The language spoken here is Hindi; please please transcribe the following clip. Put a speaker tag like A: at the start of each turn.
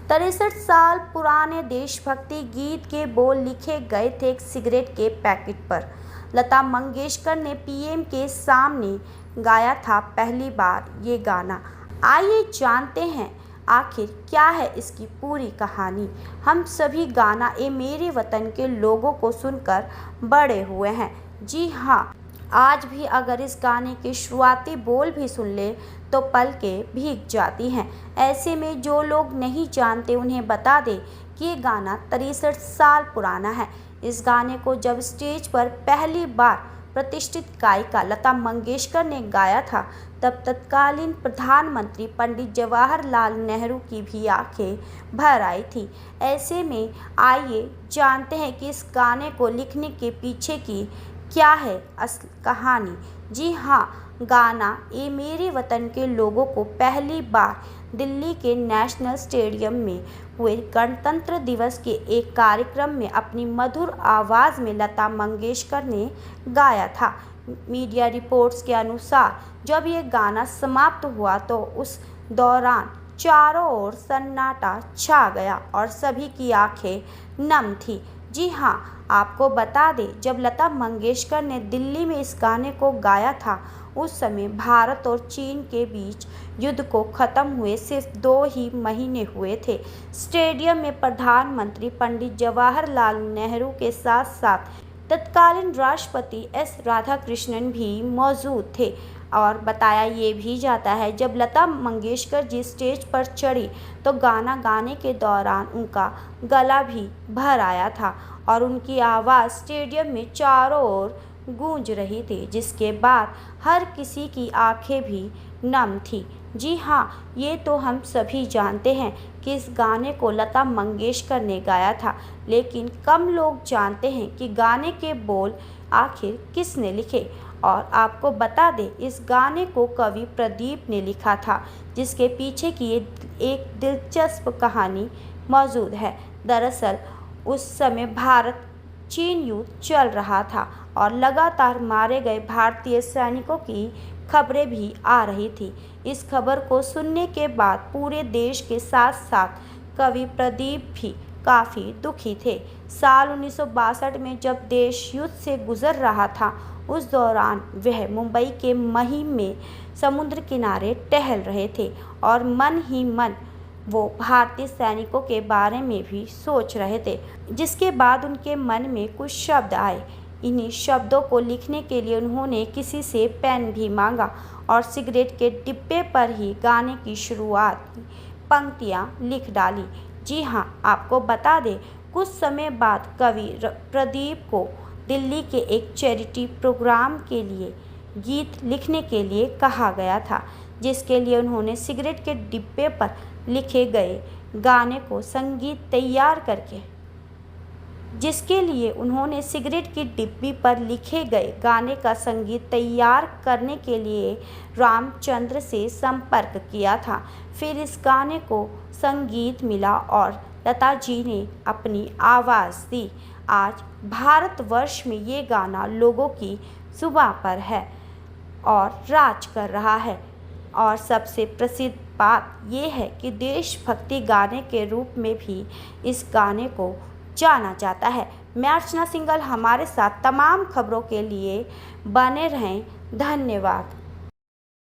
A: 63 साल पुराने देशभक्ति गीत के बोल लिखे गए थे एक सिगरेट के पैकेट पर। लता मंगेशकर ने पीएम के सामने गाया था पहली बार ये गाना। आइए जानते हैं आखिर क्या है इसकी पूरी कहानी। हम सभी गाना ए मेरे वतन के लोगों को सुनकर बड़े हुए हैं। जी हाँ, आज भी अगर इस गाने के शुरुआती बोल भी सुन ले तो पलकें भीग जाती हैं। ऐसे में जो लोग नहीं जानते उन्हें बता दें कि ये गाना 63 साल पुराना है। इस गाने को जब स्टेज पर पहली बार प्रतिष्ठित गायिका लता मंगेशकर ने गाया था तब तत्कालीन प्रधानमंत्री पंडित जवाहरलाल नेहरू की भी आंखें भर आई थी। ऐसे में आइए जानते हैं कि इस गाने को लिखने के पीछे की क्या है असल कहानी। जी हाँ, गाना ए मेरे वतन के लोगों को पहली बार दिल्ली के नेशनल स्टेडियम में हुए गणतंत्र दिवस के एक कार्यक्रम में अपनी मधुर आवाज़ में लता मंगेशकर ने गाया था। मीडिया रिपोर्ट्स के अनुसार जब ये गाना समाप्त हुआ तो उस दौरान चारों ओर सन्नाटा छा गया और सभी की आंखें नम थी। जी हाँ, आपको बता दें जब लता मंगेशकर ने दिल्ली में इस गाने को गाया था उस समय भारत और चीन के बीच युद्ध को ख़त्म हुए सिर्फ 2 ही महीने हुए थे। स्टेडियम में प्रधानमंत्री पंडित जवाहरलाल नेहरू के साथ साथ तत्कालीन राष्ट्रपति एस राधाकृष्णन भी मौजूद थे और बताया ये भी जाता है जब लता मंगेशकर जी स्टेज पर चढ़ी तो गाना गाने के दौरान उनका गला भी भर आया था और उनकी आवाज़ स्टेडियम में चारों ओर गूंज रही थी, जिसके बाद हर किसी की आंखें भी नम थी। जी हाँ, ये तो हम सभी जानते हैं कि इस गाने को लता मंगेशकर ने गाया था, लेकिन कम लोग जानते हैं कि गाने के बोल आखिर किसने लिखे। और आपको बता दें इस गाने को कवि प्रदीप ने लिखा था, जिसके पीछे की एक दिलचस्प कहानी मौजूद है। दरअसल उस समय भारत चीन युद्ध चल रहा था और लगातार मारे गए भारतीय सैनिकों की खबरें भी आ रही थी। इस खबर को सुनने के बाद पूरे देश के साथ साथ कवि प्रदीप भी काफ़ी दुखी थे। साल 1962 में जब देश युद्ध से गुजर रहा था उस दौरान वह मुंबई के महिम में समुद्र किनारे टहल रहे थे और मन ही मन वो भारतीय सैनिकों के बारे में भी सोच रहे थे, जिसके बाद उनके मन में कुछ शब्द आए। इन्हीं शब्दों को लिखने के लिए उन्होंने किसी से पेन भी मांगा और सिगरेट के डिब्बे पर ही गाने की शुरुआत पंक्तियाँ लिख डाली। जी हाँ, आपको बता दें कुछ समय बाद कवि प्रदीप को दिल्ली के एक चैरिटी प्रोग्राम के लिए गीत लिखने के लिए कहा गया था, जिसके लिए उन्होंने सिगरेट के डिब्बे पर लिखे गए गाने को संगीत तैयार करके जिसके लिए उन्होंने सिगरेट की डिब्बी पर लिखे गए गाने का संगीत तैयार करने के लिए रामचंद्र से संपर्क किया था। फिर इस गाने को संगीत मिला और लता जी ने अपनी आवाज़ दी। आज भारतवर्ष में ये गाना लोगों की जुबां पर है और राज कर रहा है। और सबसे प्रसिद्ध बात यह है कि देशभक्ति गाने के रूप में भी इस गाने को जाना जाता है। मैं अर्चना सिंघल, हमारे साथ तमाम खबरों के लिए बने रहें। धन्यवाद।